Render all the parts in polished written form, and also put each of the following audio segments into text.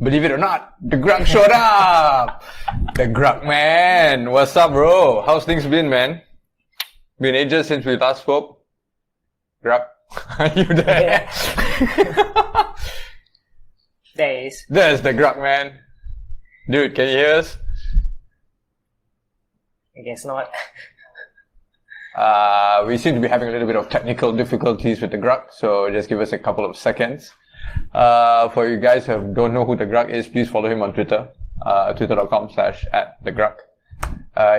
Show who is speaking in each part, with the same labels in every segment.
Speaker 1: Believe it or not, the Grugq showed up! The Grugq man! What's up, bro? How's things been, man? Been ages since we last spoke. Grugq, are you there?
Speaker 2: Yeah. There is.
Speaker 1: There's the Grugq man. Dude, can you hear us?
Speaker 2: I guess not.
Speaker 1: We seem to be having a little bit of technical difficulties with the Grugq, so just give us a couple of seconds. For you guys who don't know who the Grugq is, please follow him on Twitter, twitter.com/@thegrugq.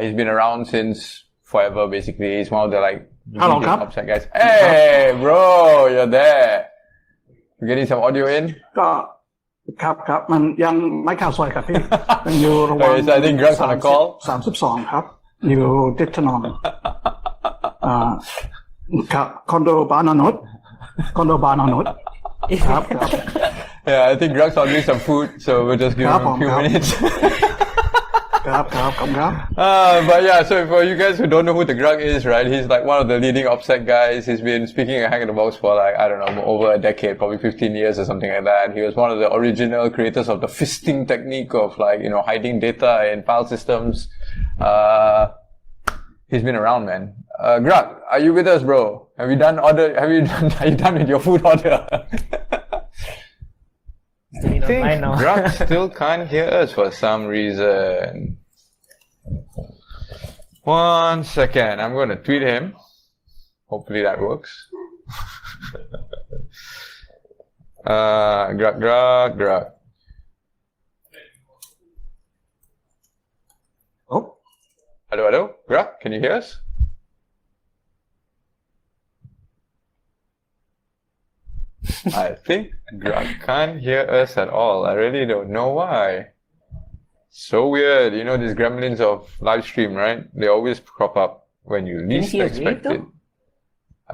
Speaker 1: He's been around since forever, basically. He's one of the
Speaker 3: Hello,
Speaker 1: upset guys. Hey, bro, you're there. You getting some audio in?
Speaker 3: ครับมันยังไม่เข้าซอยครับพี่ ยังอยู่ระหว่าง
Speaker 1: Okay, so I think Grugq's on a call.
Speaker 3: 32ครับอยู่ติดถนนครับคอนโดบานอนท์ครับ
Speaker 1: Yeah, I think Grugq's ordering some food, so we'll just give him a few minutes.
Speaker 3: ครับ
Speaker 1: But yeah, so for you guys who don't know who the Grugq is, right, he's like one of the leading OPSEC guys. He's been speaking a Hack in the Box for I don't know, over a decade, probably 15 years or something like that. He was one of the original creators of the fisting technique of hiding data in file systems. He's been around, man. Grugq, are you with us, bro? Are you done with your food order? I think Grugq still can't hear us for some reason. One second, I'm going to tweet him. Hopefully that works. Grugq.
Speaker 3: Oh.
Speaker 1: Hello, Grugq, can you hear us? I think Grugq can't hear us at all. I really don't know why. So weird. You know these gremlins of live stream, right? They always crop up when you least expect it.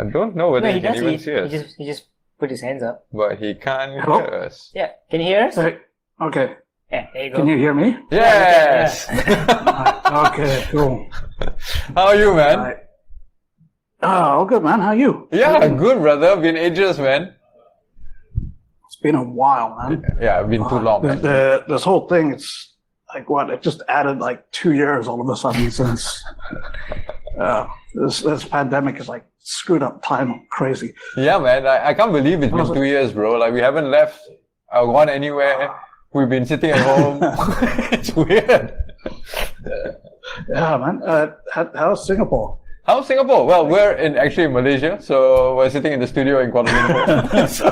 Speaker 1: I don't know whether he can even see us.
Speaker 2: He just put his hands up.
Speaker 1: But he can't hear us.
Speaker 2: Yeah. Can you hear us?
Speaker 3: Okay.
Speaker 2: Yeah, there you go.
Speaker 3: Can you hear me?
Speaker 1: Yes!
Speaker 3: Okay, cool.
Speaker 1: How are you, man?
Speaker 3: Oh, good, man. How are you?
Speaker 1: Yeah, good, brother. Been ages, man.
Speaker 3: It's been a while, man.
Speaker 1: Yeah, it's been too long, man.
Speaker 3: This whole thing, it's it just added 2 years all of a sudden since this pandemic has screwed up time crazy.
Speaker 1: Yeah, man. I can't believe it's been 2 years, bro. We haven't left or gone anywhere. We've been sitting at home. It's weird.
Speaker 3: Yeah, man. How's Singapore?
Speaker 1: How's Singapore? Well, we're actually in Malaysia, so we're sitting in the studio in Kuala Lumpur. So,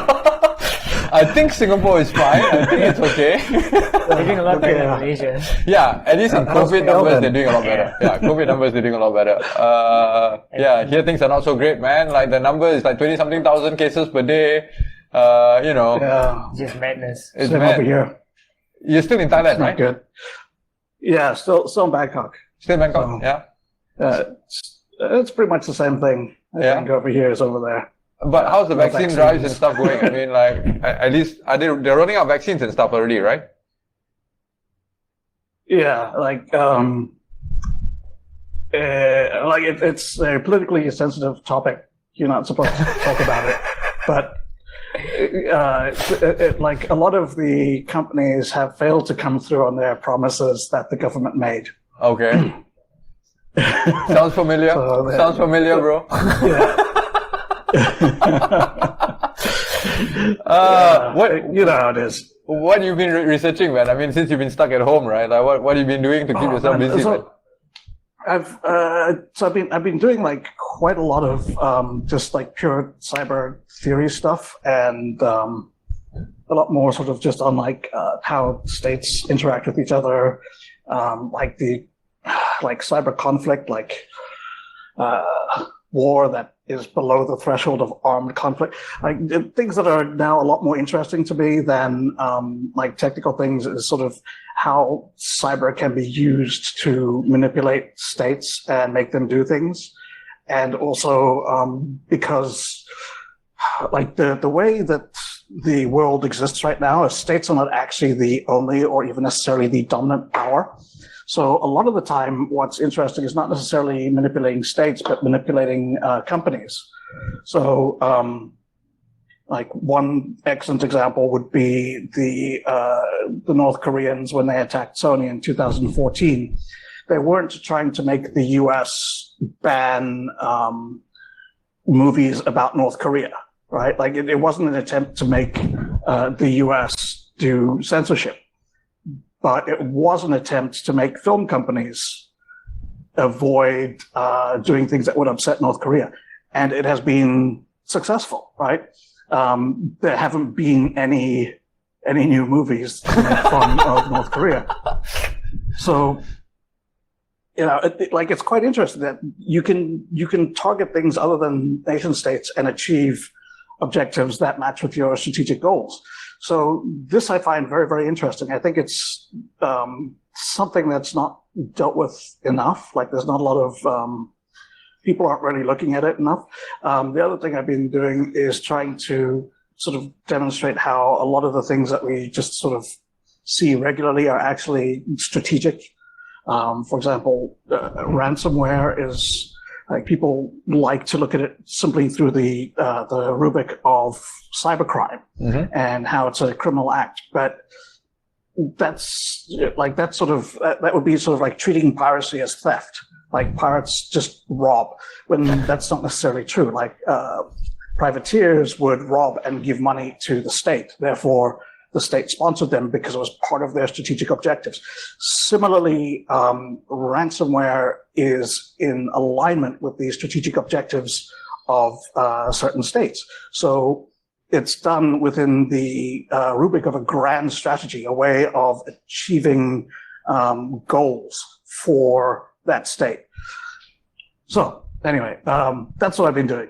Speaker 1: I think Singapore is fine. I think it's okay.
Speaker 2: They're doing a lot better in Malaysia.
Speaker 1: Yeah, at least in COVID numbers, they're doing a lot better. Yeah, COVID numbers, they're doing a lot better. Yeah, here things are not so great, man. The number is 20-something thousand cases per day.
Speaker 3: Yeah.
Speaker 2: Just madness.
Speaker 1: It's
Speaker 3: Same
Speaker 1: mad.
Speaker 3: over here.
Speaker 1: You're still in Thailand, right?
Speaker 3: Not good. Yeah, still in Bangkok.
Speaker 1: Still in Bangkok, yeah.
Speaker 3: It's pretty much the same thing. I think over here is over there.
Speaker 1: But how's the vaccine drives and stuff going? I mean, at least they're rolling out vaccines and stuff already, right?
Speaker 3: Yeah, it's a politically sensitive topic. You're not supposed to talk about it, but a lot of the companies have failed to come through on their promises that the government made.
Speaker 1: Okay. Sounds familiar. Sounds familiar, bro.
Speaker 3: Yeah. You know how it is.
Speaker 1: What have you been researching, man? I mean, since you've been stuck at home, right? What have you been doing to keep yourself busy, man?
Speaker 3: I've been doing quite a lot of just pure cyber theory stuff, and a lot more sort of just on how states interact with each other, cyber conflict, war that is below the threshold of armed conflict, things that are now a lot more interesting to me than technical things is sort of how cyber can be used to manipulate states and make them do things. And also because the way that the world exists right now is states are not actually the only or even necessarily the dominant power. So a lot of the time, what's interesting is not necessarily manipulating states, but manipulating companies. So Like one excellent example would be the North Koreans when they attacked Sony in 2014. They weren't trying to make the US ban movies about North Korea, right? Like it wasn't an attempt to make the US do censorship, but it was an attempt to make film companies avoid doing things that would upset North Korea. And it has been successful, right? There haven't been any new movies to make fun of North Korea. So, it's quite interesting that you can target things other than nation states and achieve objectives that match with your strategic goals. So this I find very, very interesting. I think it's something that's not dealt with enough. Like there's not a lot of people aren't really looking at it enough. The other thing I've been doing is trying to sort of demonstrate how a lot of the things that we just sort of see regularly are actually strategic. For example, ransomware is like people like to look at it simply through the rubric of cybercrime and how it's a criminal act, but that's that would be sort of like treating piracy as theft. Like pirates just rob, when that's not necessarily true. Like privateers would rob and give money to the state. Therefore, the state sponsored them because it was part of their strategic objectives. Similarly, ransomware is in alignment with the strategic objectives of certain states. So it's done within the rubric of a grand strategy, a way of achieving goals for that state. So anyway, that's what I've been doing.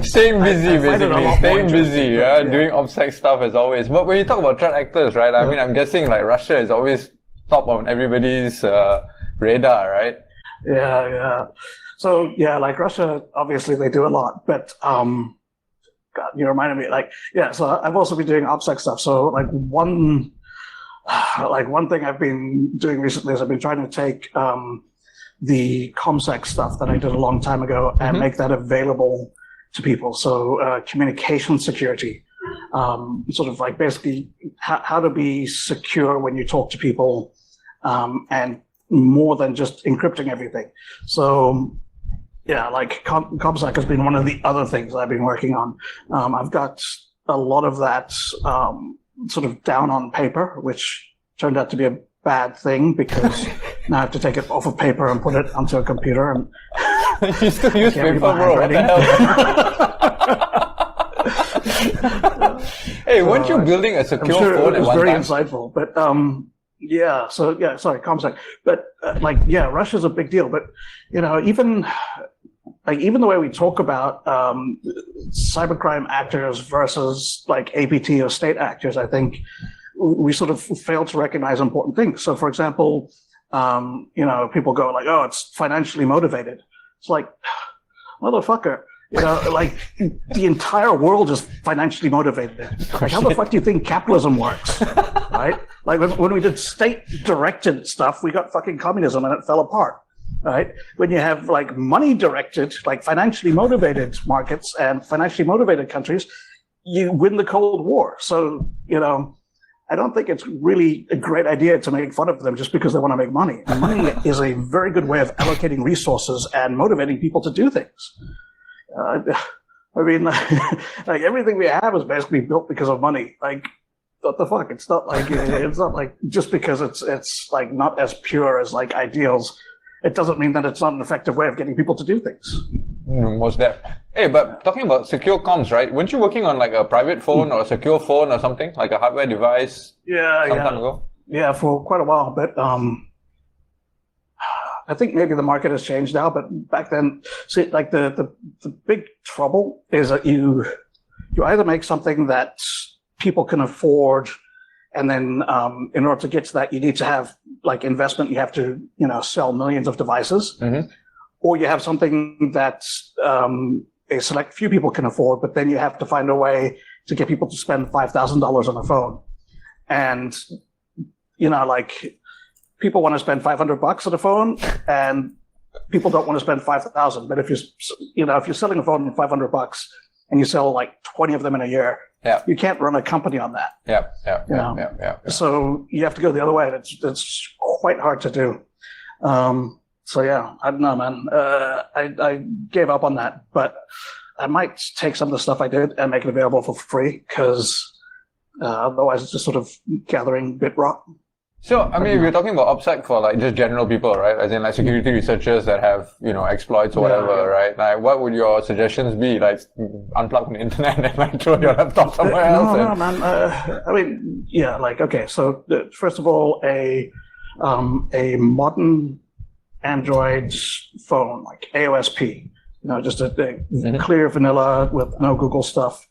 Speaker 1: Staying busy, basically. Staying busy, yeah? Doing OPSEC stuff as always. But when you talk about threat actors, right? I mean, I'm guessing like Russia is always top on everybody's radar, right?
Speaker 3: Yeah. So yeah, like Russia, obviously they do a lot, but God, you reminded me. So I've also been doing OPSEC stuff. So one thing I've been doing recently is I've been trying to take the ComSec stuff that I did a long time ago and make that available to people. So communication security, sort of like basically how to be secure when you talk to people, and more than just encrypting everything. So yeah, like ComSec has been one of the other things I've been working on. I've got a lot of that sort of down on paper, which turned out to be a bad thing because now I have to take it off of paper and put it onto a computer. And
Speaker 1: you still use paper, bro? What the hell? Hey, weren't you building a secure phone at one time?
Speaker 3: It was very insightful, but sorry, ComSec. But Russia's a big deal. But even the way we talk about cybercrime actors versus like APT or state actors, I think we sort of fail to recognize important things. So, for example, people go like, "Oh, it's financially motivated." It's like, motherfucker, like the entire world is financially motivated. Like, how the fuck do you think capitalism works, right? Like when we did state-directed stuff, we got fucking communism and it fell apart. Right? When you have like money directed, like financially motivated markets and financially motivated countries, you win the Cold War. So, I don't think it's really a great idea to make fun of them just because they want to make money. And money is a very good way of allocating resources and motivating people to do things. Like everything we have is basically built because of money. Like, what the fuck? It's not like just because it's like not as pure as like ideals. It doesn't mean that it's not an effective way of getting people to do things.
Speaker 1: Most definitely. Hey, but talking about secure comms, right? Weren't you working on like a private phone or a secure phone or something? Like a hardware device? Some time ago? Yeah,
Speaker 3: for quite a while. But I think maybe the market has changed now. But back then, see, like the big trouble is that you either make something that people can afford, and then in order to get to that, you need to have like investment. You have to, sell millions of devices, or you have something that a select few people can afford, but then you have to find a way to get people to spend $5,000 on a phone. And, like people want to spend $500 on a phone and people don't want to spend 5,000. But if you're selling a phone for $500 and you sell like 20 of them in a year,
Speaker 1: Yeah.
Speaker 3: you can't run a company on that.
Speaker 1: Yeah.
Speaker 3: So you have to go the other way. It's quite hard to do. So yeah, I don't know, man. I gave up on that, but I might take some of the stuff I did and make it available for free, because otherwise it's just sort of gathering bit rot.
Speaker 1: So, I mean, if you're talking about OPSEC for like just general people, right? As in like security researchers that have, exploits or whatever, right? Like, what would your suggestions be? Like, unplug from the internet and like throw your laptop somewhere else?
Speaker 3: No, man. I mean, yeah, like, okay. So, first of all, a modern Android phone, like AOSP, just a clear vanilla with no Google stuff.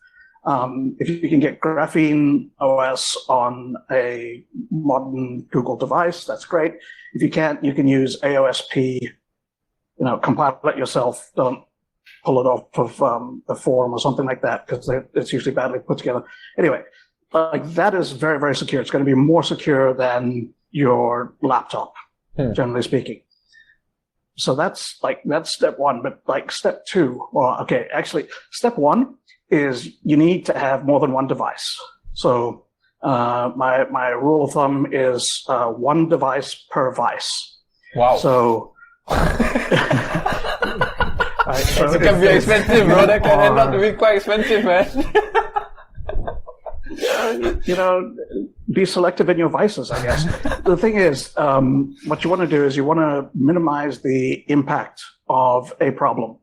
Speaker 3: If you can get Graphene OS on a modern Google device, that's great. If you can't, you can use AOSP, compile it yourself. Don't pull it off of a forum or something like that, because it's usually badly put together. Anyway, like that is very, very secure. It's going to be more secure than your laptop, generally speaking. So that's step one. But like step two, step one is you need to have more than one device. So my rule of thumb is one device per vice.
Speaker 1: Wow.
Speaker 3: So
Speaker 1: it can be expensive, bro. That can end up to be quite expensive, man.
Speaker 3: Be selective in your vices, I guess. The thing is, what you want to do is you want to minimize the impact of a problem.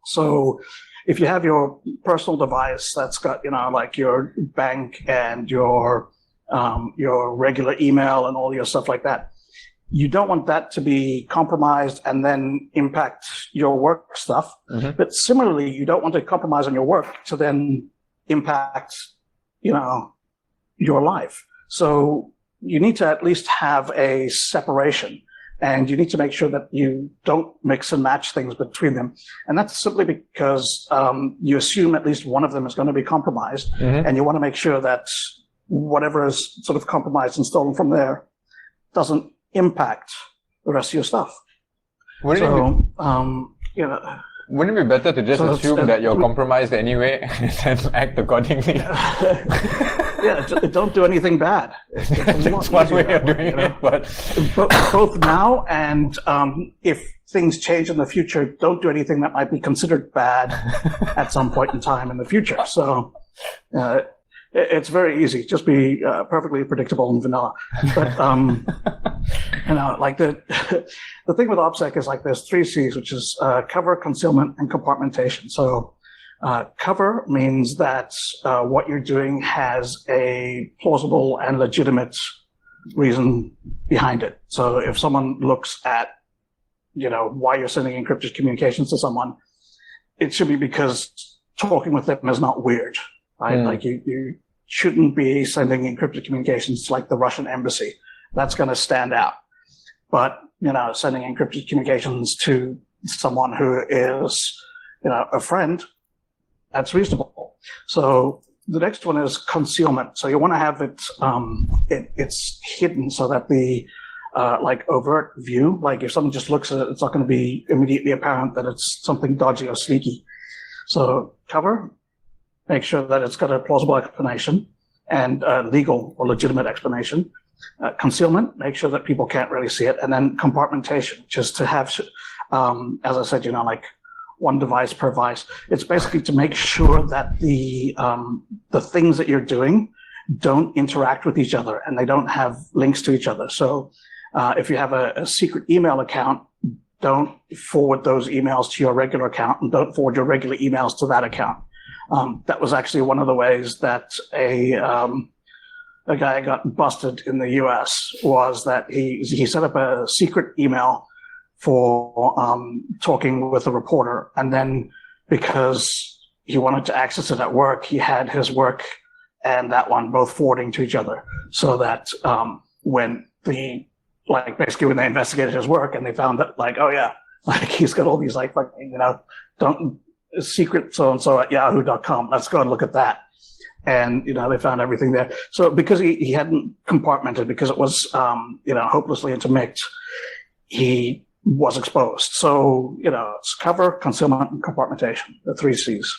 Speaker 3: So if you have your personal device that's got, like your bank and your regular email and all your stuff like that, you don't want that to be compromised and then impact your work stuff. Mm-hmm. But similarly, you don't want to compromise on your work to then impact, your life. So you need to at least have a separation. And you need to make sure that you don't mix and match things between them. And that's simply because you assume at least one of them is going to be compromised. Mm-hmm. And you want to make sure that whatever is sort of compromised and stolen from there doesn't impact the rest of your stuff.
Speaker 1: Wouldn't it be better to just assume that you're compromised anyway and then act accordingly?
Speaker 3: Yeah, don't do anything bad.
Speaker 1: It's one way of doing it, but
Speaker 3: both now and if things change in the future, don't do anything that might be considered bad at some point in time in the future. So it's very easy. Just be perfectly predictable and vanilla. But like the thing with OPSEC is like there's 3 C's, which is cover, concealment, and compartmentation. So cover means that what you're doing has a plausible and legitimate reason behind it. So if someone looks at, why you're sending encrypted communications to someone, it should be because talking with them is not weird, right? Like you shouldn't be sending encrypted communications to like the Russian embassy. That's going to stand out. But, sending encrypted communications to someone who is, a friend, that's reasonable. So the next one is concealment. So you want to have it, it's hidden so that the like overt view, like if someone just looks at it, it's not going to be immediately apparent that it's something dodgy or sneaky. So cover, make sure that it's got a plausible explanation and legal or legitimate explanation. Concealment, make sure that people can't really see it. And then compartmentation, just to have, as I said, like one device per vice. It's basically to make sure that the things that you're doing don't interact with each other and they don't have links to each other. So if you have a secret email account, don't forward those emails to your regular account and don't forward your regular emails to that account. That was actually one of the ways that a guy got busted in the US was that he set up a secret email for talking with a reporter. And then because he wanted to access it at work, he had his work and that one both forwarding to each other. So that when they investigated his work and they found that he's got all these don't secret so-and-so at yahoo.com. Let's go and look at that. And, they found everything there. So because he hadn't compartmented, because it was, hopelessly intermixed, he was exposed. So, it's cover, concealment, and compartmentation, the 3 C's.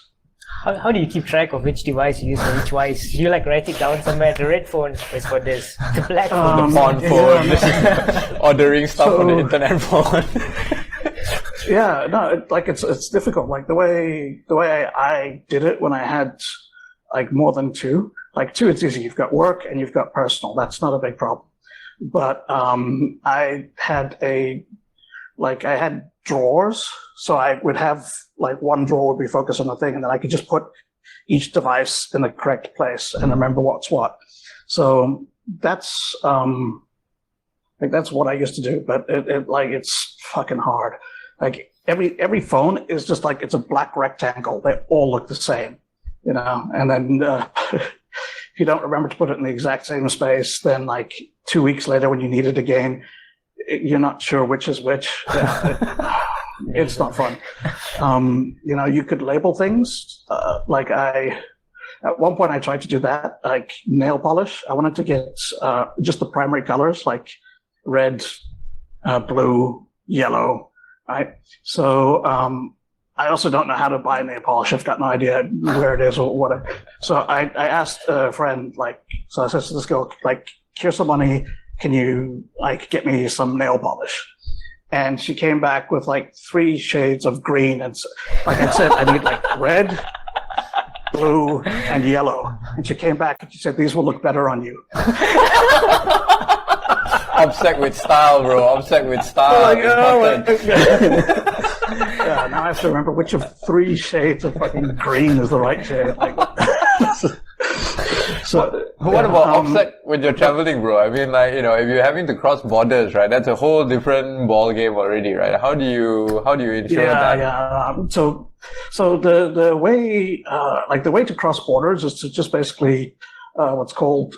Speaker 2: How do you keep track of which device you use for which device? Do you like write it down somewhere? The red phone is for this. The black phone.
Speaker 1: The pawn phone. This is ordering stuff on the internet phone.
Speaker 3: Yeah, no, it's difficult. Like the way I did it when I had like more than two. Like two, it's easy. You've got work and you've got personal. That's not a big problem. But I had drawers, so I would have like one drawer would be focused on the thing, and then I could just put each device in the correct place and remember what's what. So that's that's what I used to do. But it's fucking hard. Like every phone is just like it's a black rectangle. They all look the same, you know. And then if you don't remember to put it in the exact same space, then like 2 weeks later when you need it again, you're not sure which is which. Yeah, it's not fun. You know, you could label things. At one point I tried to do that, like nail polish. I wanted to get just the primary colors, like red, blue, yellow, right? So I also don't know how to buy nail polish. I've got no idea where it is or what. So I asked a friend, so I said to this girl, here's some money. Can you get me some nail polish? And she came back with 3 shades of green. And like I said, I need red, blue, and yellow. And she came back and she said, these will look better on you.
Speaker 1: Obsessed with style, bro. Obsessed with style.
Speaker 3: Yeah, now I have to remember which of 3 shades of fucking green is the right shade.
Speaker 1: What about offset when you're traveling, bro? I mean, if you're having to cross borders, right? That's a whole different ball game already, right? How do you ensure that?
Speaker 3: Yeah. So the way the way to cross borders is to just basically what's called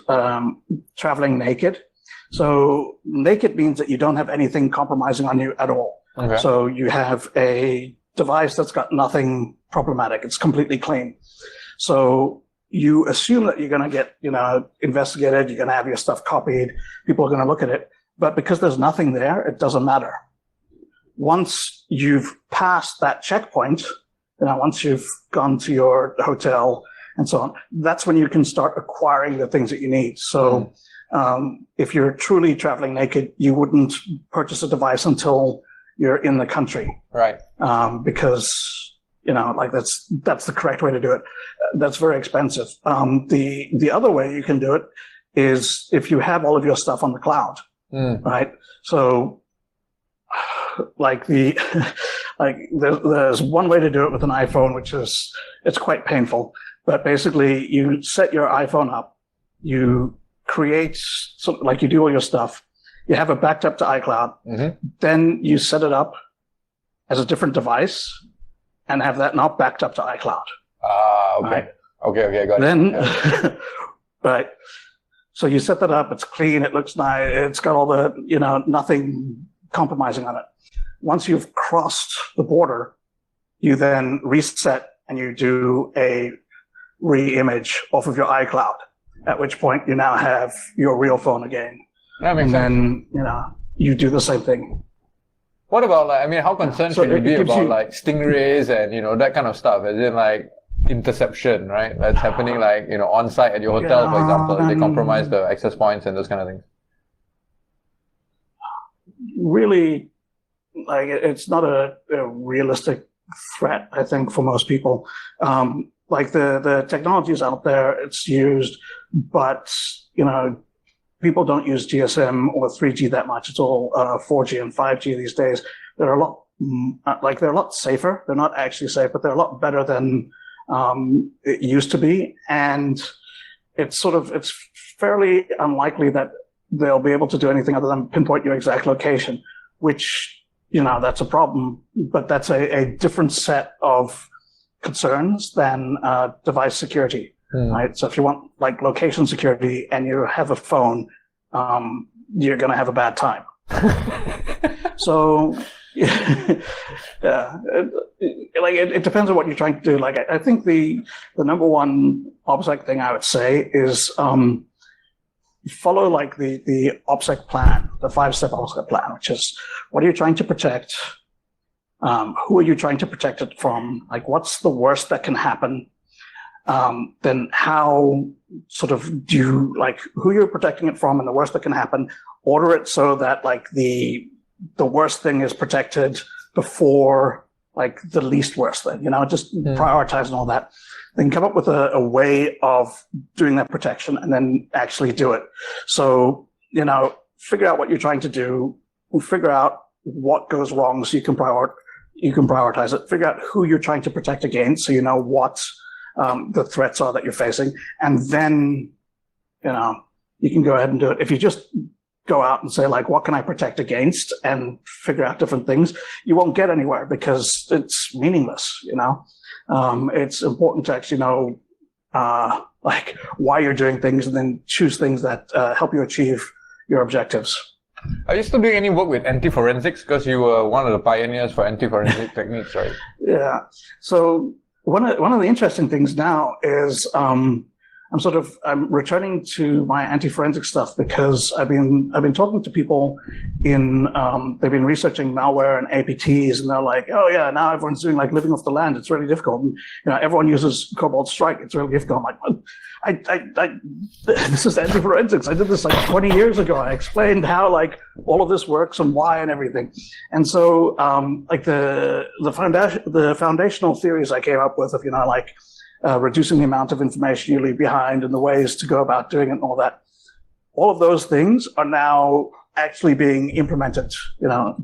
Speaker 3: traveling naked. So naked means that you don't have anything compromising on you at all.
Speaker 1: Okay.
Speaker 3: So you have a device that's got nothing problematic. It's completely clean. So you assume that you're going to get, investigated. You're going to have your stuff copied. People are going to look at it. But because there's nothing there, it doesn't matter. Once you've passed that checkpoint, once you've gone to your hotel and so on, that's when you can start acquiring the things that you need. So if you're truly traveling naked, you wouldn't purchase a device until you're in the country.
Speaker 1: Right.
Speaker 3: Because that's the correct way to do it. That's very expensive. The other way you can do it is if you have all of your stuff on the cloud, right? So there's one way to do it with an iPhone, which is, it's quite painful, but basically you set your iPhone up, you create, you do all your stuff, you have it backed up to iCloud, then you set it up as a different device and have that not backed up to iCloud.
Speaker 1: Okay.
Speaker 3: Right?
Speaker 1: Okay, got it.
Speaker 3: Then, right. So you set that up, it's clean, it looks nice, it's got all the, nothing compromising on it. Once you've crossed the border, you then reset and you do a re-image off of your iCloud, at which point you now have your real phone again.
Speaker 1: That makes sense.
Speaker 3: Then, you do the same thing.
Speaker 1: What about how concerned should you be about stingrays and that kind of stuff? As in interception, right? That's happening on site at your hotel, for example. They compromise the access points and those kind of things.
Speaker 3: Really, it's not a realistic threat, I think, for most people. The technology is out there, it's used, but people don't use GSM or 3G that much. It's all 4G and 5G these days. They're a lot safer. They're not actually safe, but they're a lot better than it used to be. And it's fairly unlikely that they'll be able to do anything other than pinpoint your exact location, which, that's a problem, but that's a different set of concerns than device security. Right. So if you want location security and you have a phone, you're going to have a bad time. So, yeah, it depends on what you're trying to do. I think the number one OPSEC thing I would say is follow the OPSEC plan, the 5-step OPSEC plan, which is what are you trying to protect? Who are you trying to protect it from? What's the worst that can happen? then how sort of do you, like, who you're protecting it from and the worst that can happen, order it so that like the worst thing is protected before like the least worst thing, just prioritize and all that. Then come up with a way of doing that protection and then actually do it. So, figure out what you're trying to do, figure out what goes wrong so you can prioritize it, figure out who you're trying to protect against so you know what the threats are that you're facing, and then, you can go ahead and do it. If you just go out and say, like, what can I protect against and figure out different things, you won't get anywhere because it's meaningless, It's important to actually know, like, why you're doing things and then choose things that help you achieve your objectives.
Speaker 1: Are you still doing any work with anti-forensics? Because you were one of the pioneers for anti-forensic techniques, right?
Speaker 3: Yeah. So one of the interesting things now is I'm returning to my anti-forensic stuff because I've been talking to people they've been researching malware and APTs, and they're like, oh yeah, now everyone's doing like living off the land. It's really difficult. And, everyone uses Cobalt Strike. It's really difficult. I'm like, what? This is anti-forensics. I did this like 20 years ago. I explained how like all of this works and why and everything. And so like the foundational theories I came up with of, reducing the amount of information you leave behind and the ways to go about doing it and all that. All of those things are now actually being implemented,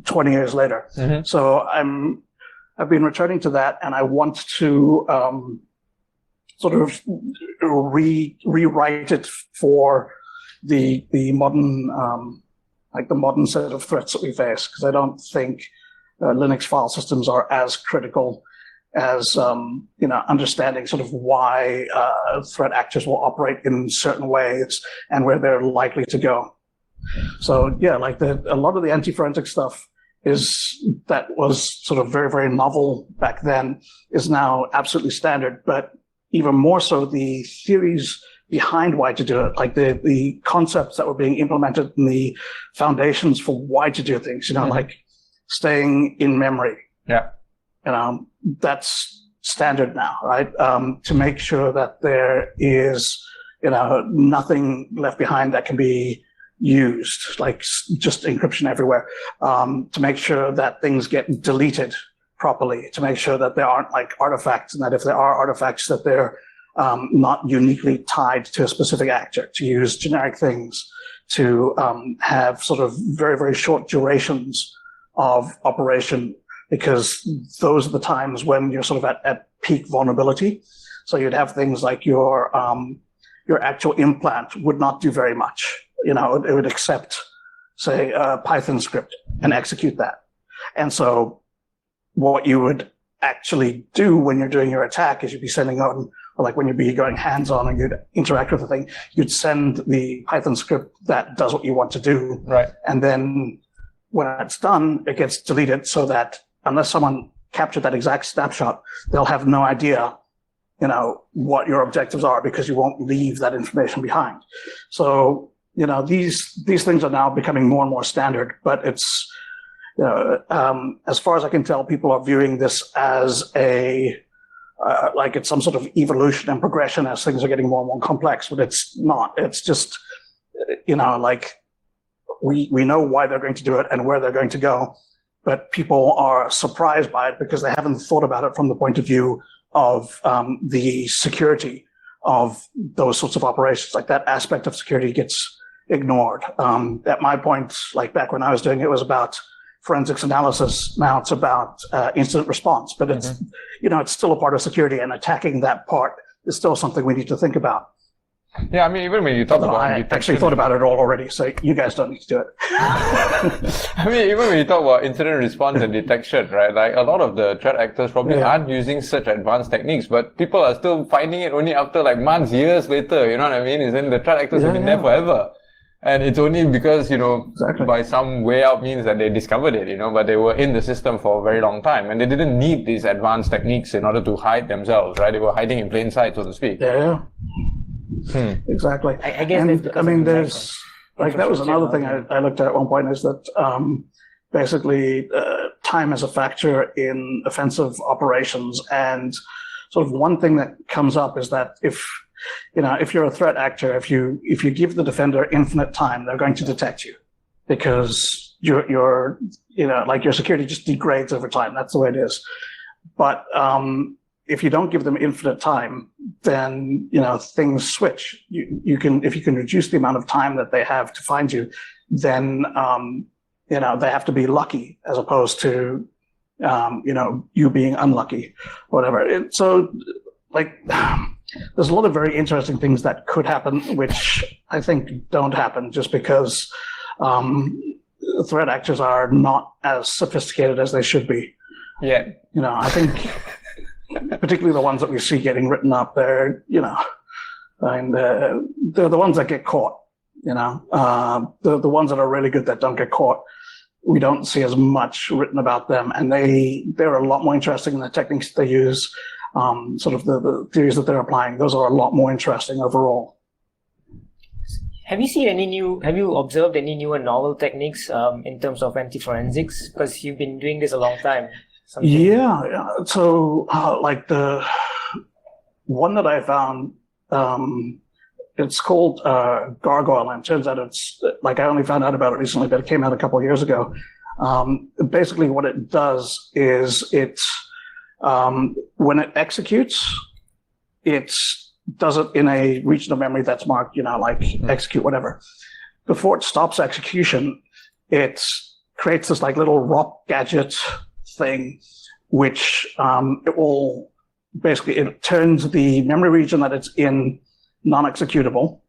Speaker 3: 20 years later. Mm-hmm. So I've been returning to that, and I want to sort of rewrite it for the modern, the modern set of threats that we face, because I don't think Linux file systems are as critical as understanding sort of why threat actors will operate in certain ways and where they're likely to go. So yeah, like a lot of the anti-forensic stuff that was sort of very, very novel back then is now absolutely standard. But even more so, the theories behind why to do it, like the concepts that were being implemented and the foundations for why to do things, like staying in memory.
Speaker 1: Yeah.
Speaker 3: That's standard now, right? To make sure that there is, nothing left behind that can be used, like just encryption everywhere. To make sure that things get deleted properly, to make sure that there aren't like artifacts, and that if there are artifacts, that they're not uniquely tied to a specific actor, to use generic things, to have sort of very, very short durations of operation, because those are the times when you're sort of at peak vulnerability. So you'd have things like your actual implant would not do very much. It would accept, say, a Python script and execute that. And so what you would actually do when you're doing your attack is you'd be sending on, or like when you'd be going hands-on and you'd interact with the thing, you'd send the Python script that does what you want to do.
Speaker 1: Right.
Speaker 3: And then when it's done, it gets deleted so that unless someone captured that exact snapshot, they'll have no idea, what your objectives are, because you won't leave that information behind. So, these things are now becoming more and more standard, but it's, as far as I can tell, people are viewing this as like it's some sort of evolution and progression as things are getting more and more complex, but it's not. It's just, like we know why they're going to do it and where they're going to go. But people are surprised by it because they haven't thought about it from the point of view of the security of those sorts of operations. Like that aspect of security gets ignored. At my point, like back when I was doing it, was about forensics analysis. Now it's about incident response. But it's, it's still a part of security, and attacking that part is still something we need to think about.
Speaker 1: Yeah, I mean, even when you talk about
Speaker 3: I actually thought about it all already, so you guys don't need to do it.
Speaker 1: I mean, even when you talk about incident response and detection, right? Like a lot of the threat actors probably aren't using such advanced techniques, but people are still finding it only after like months, years later. You know what I mean? Is then the threat actors have been there forever. And it's only because, by some way out means that they discovered it, but they were in the system for a very long time, and they didn't need these advanced techniques in order to hide themselves, right? They were hiding in plain sight, so to speak.
Speaker 3: Yeah. Exactly.
Speaker 2: I guess
Speaker 3: there's like that was another thing I looked at one point, is that basically time is a factor in offensive operations, and sort of one thing that comes up is that if you're a threat actor, if you give the defender infinite time, they're going to detect you because your security just degrades over time. That's the way it is. But if you don't give them infinite time, then things switch. If you can reduce the amount of time that they have to find you, then they have to be lucky as opposed to you being unlucky, whatever. There's a lot of very interesting things that could happen, which I think don't happen just because threat actors are not as sophisticated as they should be.
Speaker 1: Yeah.
Speaker 3: I think particularly the ones that we see getting written up, they're the ones that get caught. The ones that are really good that don't get caught, we don't see as much written about them, and they're a lot more interesting in the techniques that they use. Sort of the theories that they're applying, those are a lot more interesting overall.
Speaker 2: Have you observed any newer novel techniques in terms of anti-forensics? Because you've been doing this a long time.
Speaker 3: Yeah. So like the one that I found, it's called Gargoyle, and it turns out it's like I only found out about it recently, but it came out a couple of years ago. Basically what it does is when it executes, it does it in a region of memory that's marked, execute whatever. Before it stops execution, it creates this like little ROP gadget thing, which it turns the memory region that it's in non-executable,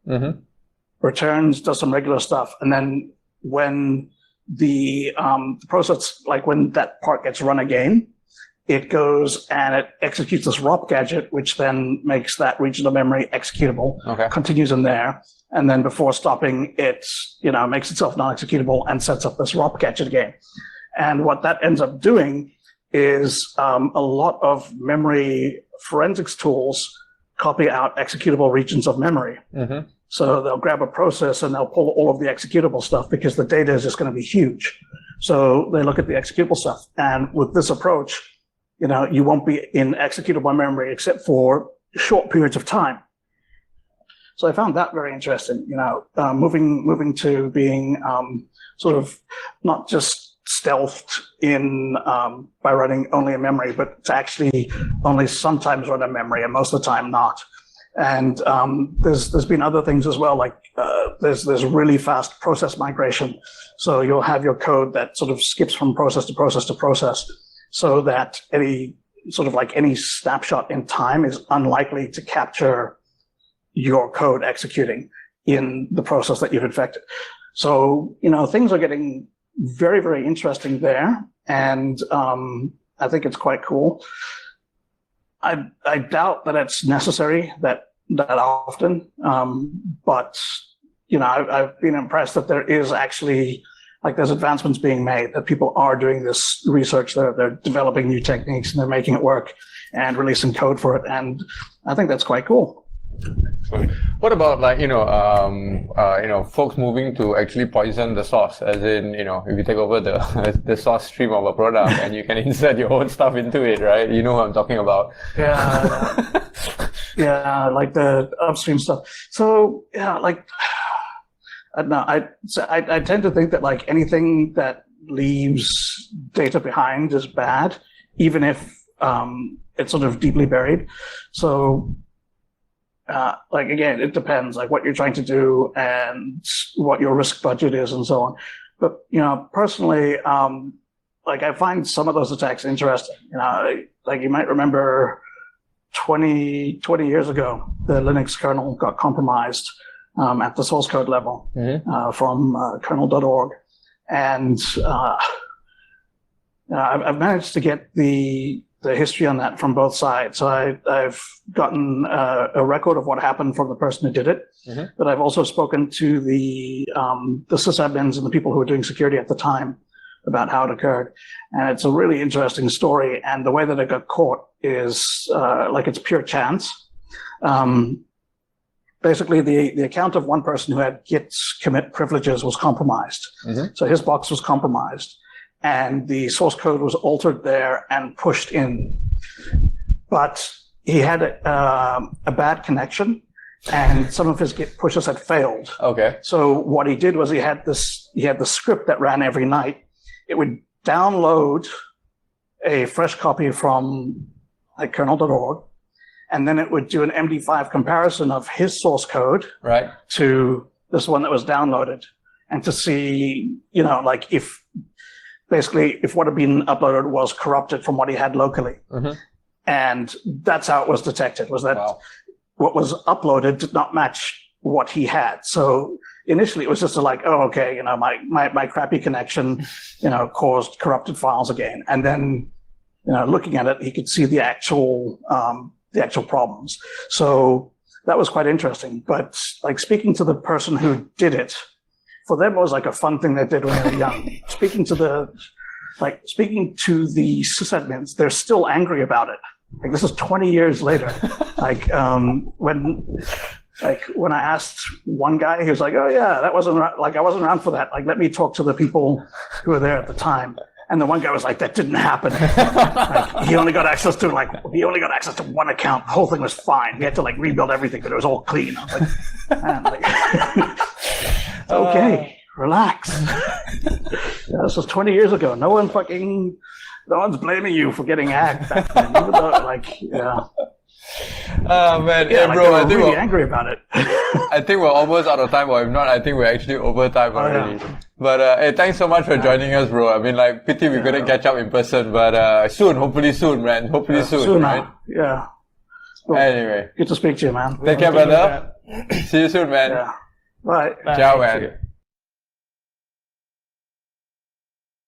Speaker 3: returns, does some regular stuff, and then when the process, like when that part gets run again, it goes and it executes this ROP gadget, which then makes that region of memory executable, continues in there, and then before stopping, it makes itself non-executable and sets up this ROP gadget again. And what that ends up doing is a lot of memory forensics tools copy out executable regions of memory. So they'll grab a process and they'll pull all of the executable stuff because the data is just going to be huge. So they look at the executable stuff. And with this approach, you won't be in executable memory except for short periods of time. So I found that very interesting, moving to being sort of not just stealthed in by running only a memory, but to actually only sometimes run a memory and most of the time not. And there's been other things as well, like there's really fast process migration. So you'll have your code that sort of skips from process to process to process, so that any snapshot in time is unlikely to capture your code executing in the process that you've infected. So, things are getting very, very interesting there. And I think it's quite cool. I doubt that it's necessary that often. But, I've been impressed that there is actually, there's advancements being made, that people are doing this research, they're developing new techniques and they're making it work and releasing code for it. And I think that's quite cool.
Speaker 1: What about folks moving to actually poison the source, as in, if you take over the source stream of a product and you can insert your own stuff into it, right? You know what I'm talking about.
Speaker 3: Yeah. Yeah, like the upstream stuff. So yeah, I tend to think that anything that leaves data behind is bad, even if it's sort of deeply buried. So again, it depends what you're trying to do and what your risk budget is and so on. But personally, I find some of those attacks interesting. You might remember 20 years ago, the Linux kernel got compromised at the source code level from kernel.org. And I've managed to get the history on that from both sides. So I've gotten a record of what happened from the person who did it, but I've also spoken to the sysadmins and the people who were doing security at the time about how it occurred. And it's a really interesting story. And the way that it got caught is it's pure chance. Basically, the account of one person who had git commit privileges was compromised. So his box was compromised, and the source code was altered there and pushed in. But he had a bad connection, and some of his Git pushes had failed.
Speaker 1: Okay.
Speaker 3: So what he did was he had the script that ran every night. It would download a fresh copy from like kernel.org, and then it would do an MD5 comparison of his source code
Speaker 1: Right.
Speaker 3: to this one that was downloaded, and to see, like if what had been uploaded was corrupted from what he had locally.
Speaker 1: Mm-hmm.
Speaker 3: And that's how it was detected, was that
Speaker 1: Wow.
Speaker 3: what was uploaded did not match what he had. So initially it was just like, oh, okay, my crappy connection, caused corrupted files again. And then, looking at it, he could see the actual problems. So that was quite interesting. But like speaking to the person who did it, for them it was like a fun thing they did when they were young. Speaking to the sysadmins, they're still angry about it. Like this is 20 years later. When I asked one guy, he was like, "Oh yeah, that wasn't right. Like I wasn't around for that. Like let me talk to the people who were there at the time." And the one guy was like, "That didn't happen. Like, he only got access to one account. The whole thing was fine. He had to like rebuild everything, but it was all clean." I was like, "Man, okay, relax." Yeah, this was 20 years ago. No one's blaming you for getting hacked back then, even though, yeah.
Speaker 1: Oh man,
Speaker 3: Yeah,
Speaker 1: bro, I
Speaker 3: they
Speaker 1: think
Speaker 3: were really
Speaker 1: we're,
Speaker 3: angry about it.
Speaker 1: I think we're almost out of time, or if not, I think we're actually over time already.
Speaker 3: Yeah.
Speaker 1: But hey, thanks so much for joining us, bro. I mean, like, pity we couldn't catch up in person, but soon, hopefully soon, man. Hopefully soon, right?
Speaker 3: Yeah. Well,
Speaker 1: Anyway,
Speaker 3: good to speak to you, man.
Speaker 1: take care, brother. See you soon, man.
Speaker 3: Yeah. Bye.
Speaker 2: Bye.
Speaker 1: Ciao, man.
Speaker 3: See you.